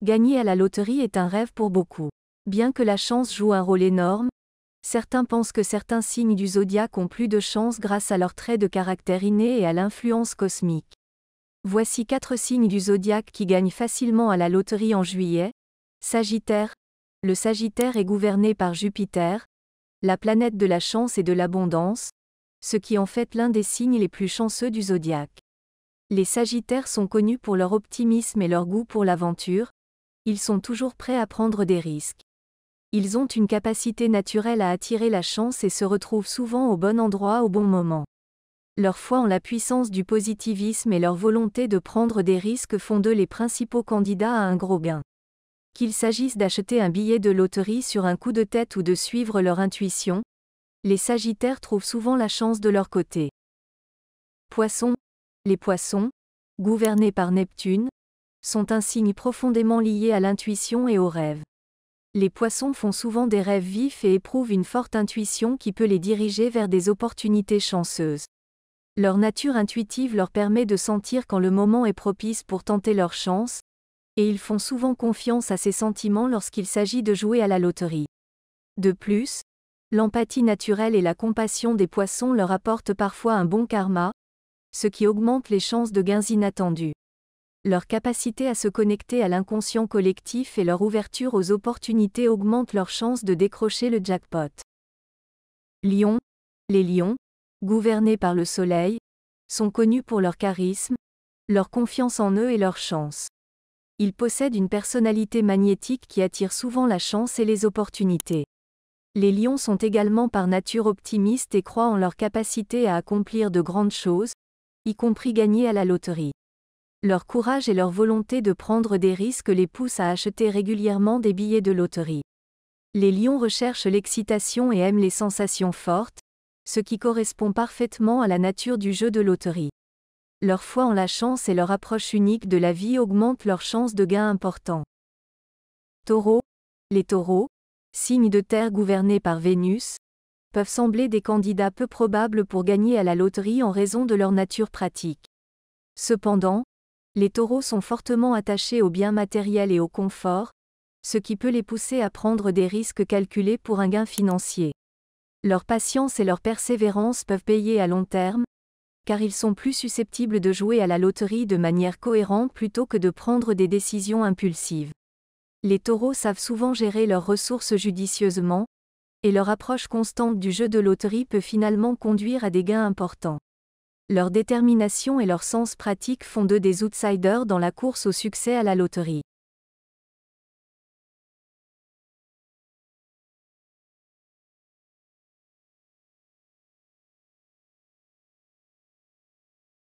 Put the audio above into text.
Gagner à la loterie est un rêve pour beaucoup. Bien que la chance joue un rôle énorme, certains pensent que certains signes du zodiaque ont plus de chance grâce à leurs traits de caractère innés et à l'influence cosmique. Voici 4 signes du zodiaque qui gagnent facilement à la loterie en juillet. Sagittaire. Le Sagittaire est gouverné par Jupiter, la planète de la chance et de l'abondance, ce qui en fait l'un des signes les plus chanceux du zodiaque. Les Sagittaires sont connus pour leur optimisme et leur goût pour l'aventure. Ils sont toujours prêts à prendre des risques. Ils ont une capacité naturelle à attirer la chance et se retrouvent souvent au bon endroit au bon moment. Leur foi en la puissance du positivisme et leur volonté de prendre des risques font d'eux les principaux candidats à un gros gain. Qu'il s'agisse d'acheter un billet de loterie sur un coup de tête ou de suivre leur intuition, les Sagittaires trouvent souvent la chance de leur côté. Poissons. Les Poissons, gouvernés par Neptune, sont un signe profondément lié à l'intuition et aux rêves. Les Poissons font souvent des rêves vifs et éprouvent une forte intuition qui peut les diriger vers des opportunités chanceuses. Leur nature intuitive leur permet de sentir quand le moment est propice pour tenter leur chance, et ils font souvent confiance à ces sentiments lorsqu'il s'agit de jouer à la loterie. De plus, l'empathie naturelle et la compassion des Poissons leur apportent parfois un bon karma, ce qui augmente les chances de gains inattendus. Leur capacité à se connecter à l'inconscient collectif et leur ouverture aux opportunités augmentent leurs chances de décrocher le jackpot. Lions. Les Lions, gouvernés par le Soleil, sont connus pour leur charisme, leur confiance en eux et leur chance. Ils possèdent une personnalité magnétique qui attire souvent la chance et les opportunités. Les Lions sont également par nature optimistes et croient en leur capacité à accomplir de grandes choses, y compris gagner à la loterie. Leur courage et leur volonté de prendre des risques les poussent à acheter régulièrement des billets de loterie. Les Lions recherchent l'excitation et aiment les sensations fortes, ce qui correspond parfaitement à la nature du jeu de loterie. Leur foi en la chance et leur approche unique de la vie augmentent leurs chances de gains importants. Taureaux. Les Taureaux, signes de terre gouvernés par Vénus, peuvent sembler des candidats peu probables pour gagner à la loterie en raison de leur nature pratique. Cependant, les Taureaux sont fortement attachés aux biens matériels et au confort, ce qui peut les pousser à prendre des risques calculés pour un gain financier. Leur patience et leur persévérance peuvent payer à long terme, car ils sont plus susceptibles de jouer à la loterie de manière cohérente plutôt que de prendre des décisions impulsives. Les Taureaux savent souvent gérer leurs ressources judicieusement, et leur approche constante du jeu de loterie peut finalement conduire à des gains importants. Leur détermination et leur sens pratique font d'eux des outsiders dans la course au succès à la loterie.